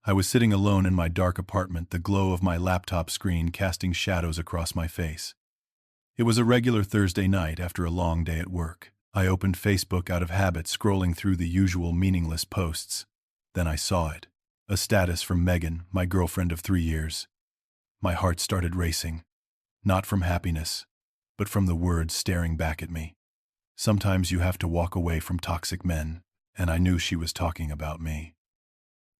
I was sitting alone in my dark apartment, the glow of my laptop screen casting shadows across my face. It was a regular Thursday night after a long day at work. I opened Facebook out of habit, scrolling through the usual meaningless posts. Then I saw it. A status from Megan, my girlfriend of 3 years. My heart started racing. Not from happiness, but from the words staring back at me. Sometimes you have to walk away from toxic men, and I knew she was talking about me.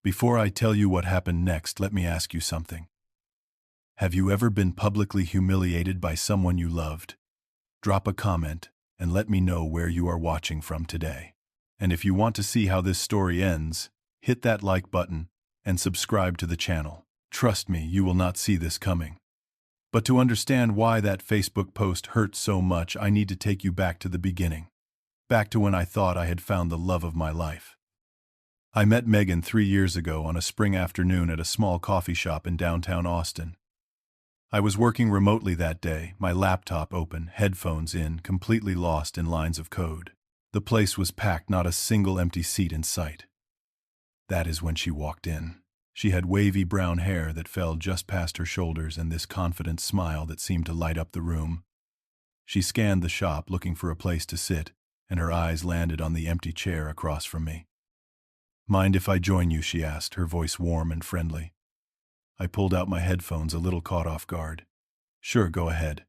Before I tell you what happened next, let me ask you something. Have you ever been publicly humiliated by someone you loved? Drop a comment and let me know where you are watching from today. And if you want to see how this story ends, hit that like button and subscribe to the channel. Trust me, you will not see this coming. But to understand why that Facebook post hurt so much, I need to take you back to the beginning. Back to when I thought I had found the love of my life. I met Megan 3 years ago on a spring afternoon at a small coffee shop in downtown Austin. I was working remotely that day, my laptop open, headphones in, completely lost in lines of code. The place was packed, not a single empty seat in sight. That is when she walked in. She had wavy brown hair that fell just past her shoulders and this confident smile that seemed to light up the room. She scanned the shop looking for a place to sit, and her eyes landed on the empty chair across from me. "Mind if I join you?" she asked, her voice warm and friendly. I pulled out my headphones, a little caught off guard. "Sure, go ahead."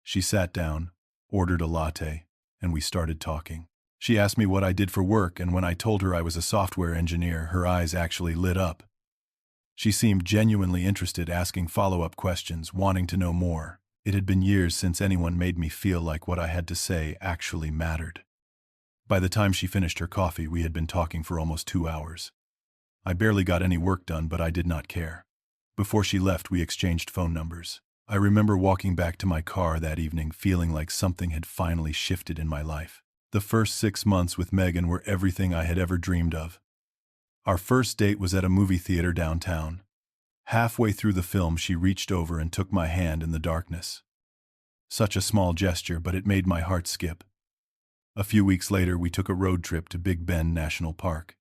She sat down, ordered a latte, and we started talking. She asked me what I did for work, and when I told her I was a software engineer, her eyes actually lit up. She seemed genuinely interested, asking follow-up questions, wanting to know more. It had been years since anyone made me feel like what I had to say actually mattered. By the time she finished her coffee, we had been talking for almost 2 hours. I barely got any work done, but I did not care. Before she left, we exchanged phone numbers. I remember walking back to my car that evening, feeling like something had finally shifted in my life. The first 6 months with Megan were everything I had ever dreamed of. Our first date was at a movie theater downtown. Halfway through the film, she reached over and took my hand in the darkness. Such a small gesture, but it made my heart skip. A few weeks later, we took a road trip to Big Bend National Park.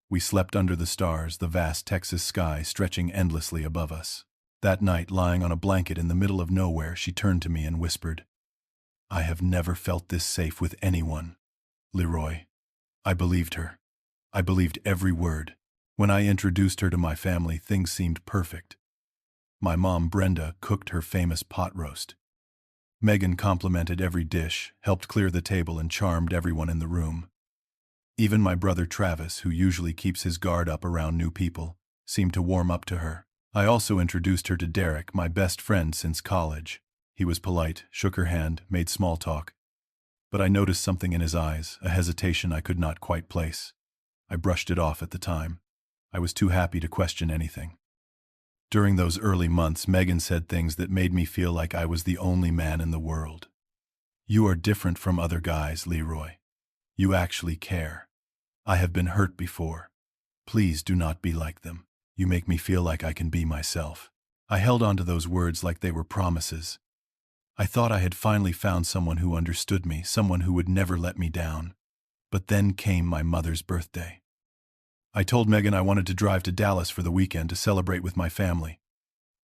We slept under the stars, the vast Texas sky stretching endlessly above us. That night, lying on a blanket in the middle of nowhere, she turned to me and whispered, "I have never felt this safe with anyone, Leroy." I believed her. I believed every word. When I introduced her to my family, things seemed perfect. My mom, Brenda, cooked her famous pot roast. Megan complimented every dish, helped clear the table, and charmed everyone in the room. Even my brother Travis, who usually keeps his guard up around new people, seemed to warm up to her. I also introduced her to Derek, my best friend since college. He was polite, shook her hand, made small talk. But I noticed something in his eyes, a hesitation I could not quite place. I brushed it off at the time. I was too happy to question anything. During those early months, Megan said things that made me feel like I was the only man in the world. "You are different from other guys, Leroy. You actually care. I have been hurt before. Please do not be like them. You make me feel like I can be myself." I held on to those words like they were promises. I thought I had finally found someone who understood me, someone who would never let me down. But then came my mother's birthday. I told Megan I wanted to drive to Dallas for the weekend to celebrate with my family.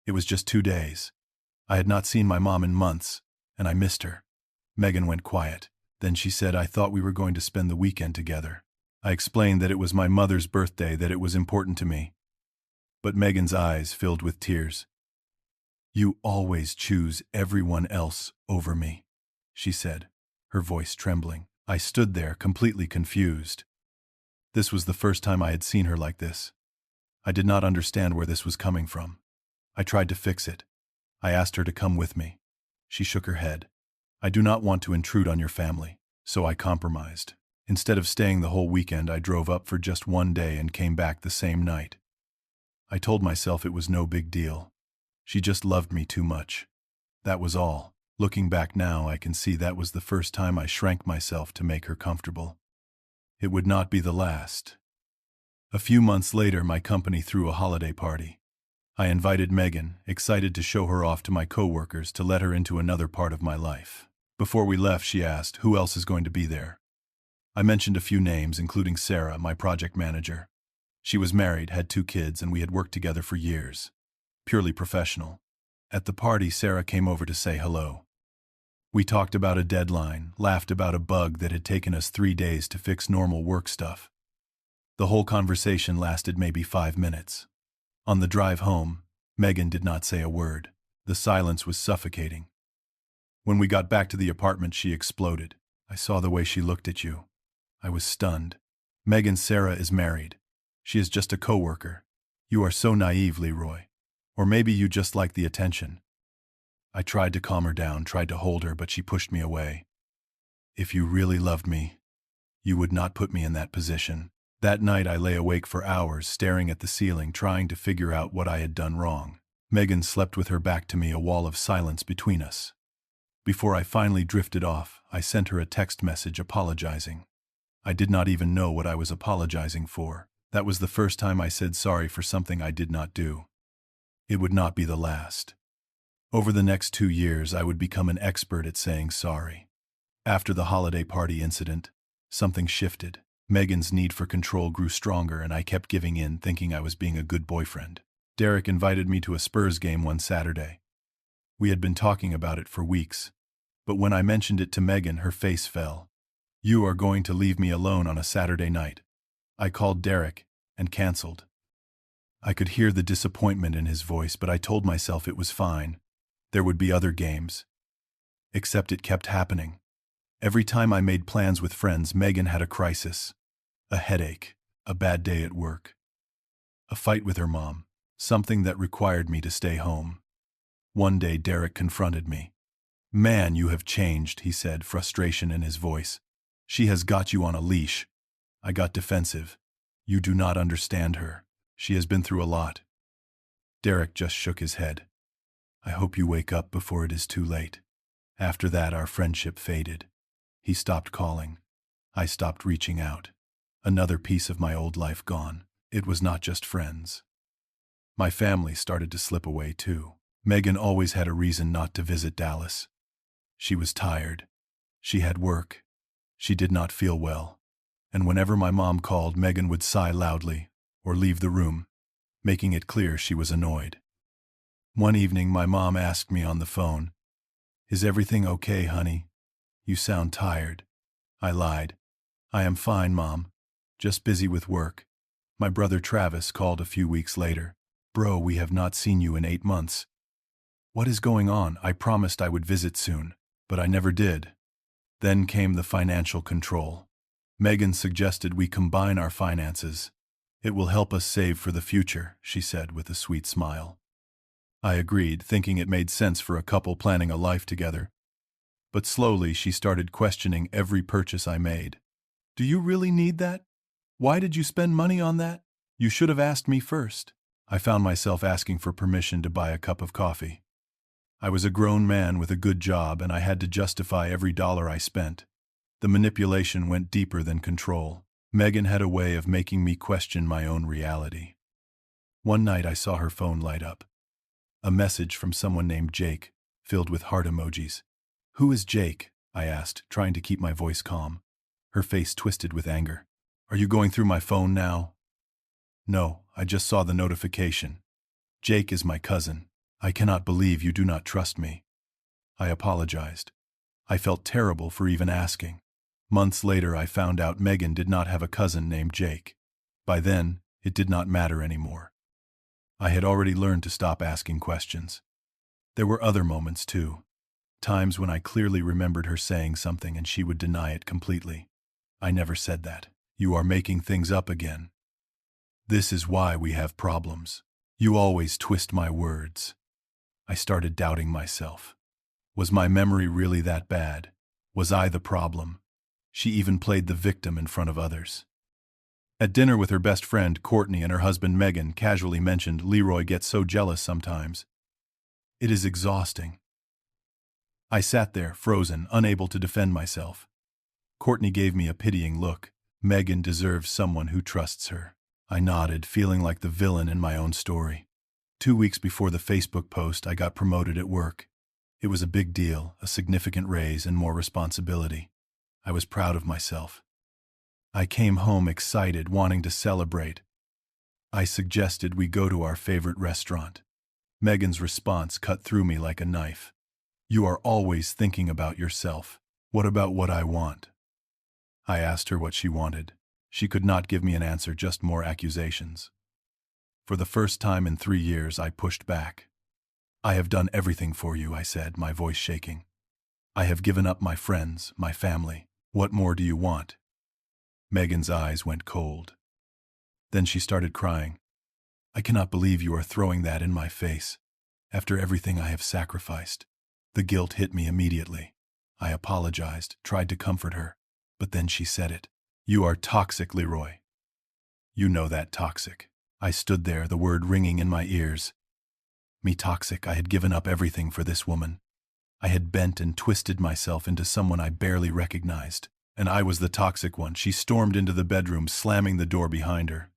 It was just 2 days. I had not seen my mom in months, and I missed her. Megan went quiet. Then she said, "I thought we were going to spend the weekend together." I explained that it was my mother's birthday, that it was important to me. But Megan's eyes filled with tears. "You always choose everyone else over me," she said, her voice trembling. I stood there, completely confused. This was the first time I had seen her like this. I did not understand where this was coming from. I tried to fix it. I asked her to come with me. She shook her head. "I do not want to intrude on your family." So I compromised. Instead of staying the whole weekend, I drove up for just 1 day and came back the same night. I told myself it was no big deal. She just loved me too much. That was all. Looking back now, I can see that was the first time I shrank myself to make her comfortable. It would not be the last. A few months later, my company threw a holiday party. I invited Megan, excited to show her off to my coworkers, to let her into another part of my life. Before we left, she asked, "Who else is going to be there?" I mentioned a few names, including Sarah, my project manager. She was married, had 2 kids, and we had worked together for years. Purely professional. At the party, Sarah came over to say hello. We talked about a deadline, laughed about a bug that had taken us 3 days to fix normal work stuff. The whole conversation lasted maybe 5 minutes. On the drive home, Megan did not say a word. The silence was suffocating. When we got back to the apartment, she exploded. I saw the way she looked at you. I was stunned. Megan, Sarah is married. She is just a coworker. You are so naive, Leroy. Or maybe you just like the attention. I tried to calm her down, tried to hold her, but she pushed me away. If you really loved me, you would not put me in that position. That night I lay awake for hours, staring at the ceiling, trying to figure out what I had done wrong. Megan slept with her back to me, a wall of silence between us. Before I finally drifted off, I sent her a text message apologizing. I did not even know what I was apologizing for. That was the first time I said sorry for something I did not do. It would not be the last. Over the next 2 years, I would become an expert at saying sorry. After the holiday party incident, something shifted. Megan's need for control grew stronger, and I kept giving in, thinking I was being a good boyfriend. Derek invited me to a Spurs game one Saturday. We had been talking about it for weeks, but when I mentioned it to Megan, her face fell. You are going to leave me alone on a Saturday night. I called Derek and canceled. I could hear the disappointment in his voice, but I told myself it was fine. There would be other games. Except it kept happening. Every time I made plans with friends, Megan had a crisis. A headache, a bad day at work. A fight with her mom, something that required me to stay home. One day Derek confronted me. Man, you have changed, he said, frustration in his voice. She has got you on a leash. I got defensive. You do not understand her. She has been through a lot. Derek just shook his head. I hope you wake up before it is too late. After that, our friendship faded. He stopped calling. I stopped reaching out. Another piece of my old life gone. It was not just friends. My family started to slip away too. Megan always had a reason not to visit Dallas. She was tired. She had work. She did not feel well. And whenever my mom called, Megan would sigh loudly or leave the room, making it clear she was annoyed. One evening, my mom asked me on the phone, "Is everything okay, honey? You sound tired." I lied. "I am fine, Mom. Just busy with work." My brother Travis called a few weeks later. "Bro, we have not seen you in 8 months. What is going on? I promised I would visit soon, but I never did." Then came the financial control. Megan suggested we combine our finances. "It will help us save for the future," she said with a sweet smile. I agreed, thinking it made sense for a couple planning a life together. But slowly she started questioning every purchase I made. "Do you really need that? Why did you spend money on that? You should have asked me first." I found myself asking for permission to buy a cup of coffee. I was a grown man with a good job, and I had to justify every dollar I spent. The manipulation went deeper than control. Megan had a way of making me question my own reality. One night I saw her phone light up. A message from someone named Jake, filled with heart emojis. "Who is Jake?" I asked, trying to keep my voice calm. Her face twisted with anger. "Are you going through my phone now?" "No, I just saw the notification. Jake is my cousin. I cannot believe you do not trust me." I apologized. I felt terrible for even asking. Months later, I found out Megan did not have a cousin named Jake. By then, it did not matter anymore. I had already learned to stop asking questions. There were other moments, too. Times when I clearly remembered her saying something and she would deny it completely. "I never said that. You are making things up again. This is why we have problems. You always twist my words." I started doubting myself. Was my memory really that bad? Was I the problem? She even played the victim in front of others. At dinner with her best friend, Courtney, and her husband, Megan, casually mentioned, "Leroy gets so jealous sometimes. It is exhausting." I sat there, frozen, unable to defend myself. Courtney gave me a pitying look. Megan deserves someone who trusts her. I nodded, feeling like the villain in my own story. 2 weeks before the Facebook post, I got promoted at work. It was a big deal, a significant raise and more responsibility. I was proud of myself. I came home excited, wanting to celebrate. I suggested we go to our favorite restaurant. Megan's response cut through me like a knife. You are always thinking about yourself. What about what I want? I asked her what she wanted. She could not give me an answer, just more accusations. For the first time in 3 years, I pushed back. I have done everything for you, I said, my voice shaking. I have given up my friends, my family. What more do you want? Megan's eyes went cold. Then she started crying. I cannot believe you are throwing that in my face. After everything I have sacrificed. The guilt hit me immediately. I apologized, tried to comfort her. But then she said it. You are toxic, Leroy. You know that, toxic. I stood there, the word ringing in my ears. Me toxic, I had given up everything for this woman. I had bent and twisted myself into someone I barely recognized. And I was the toxic one. She stormed into the bedroom, slamming the door behind her.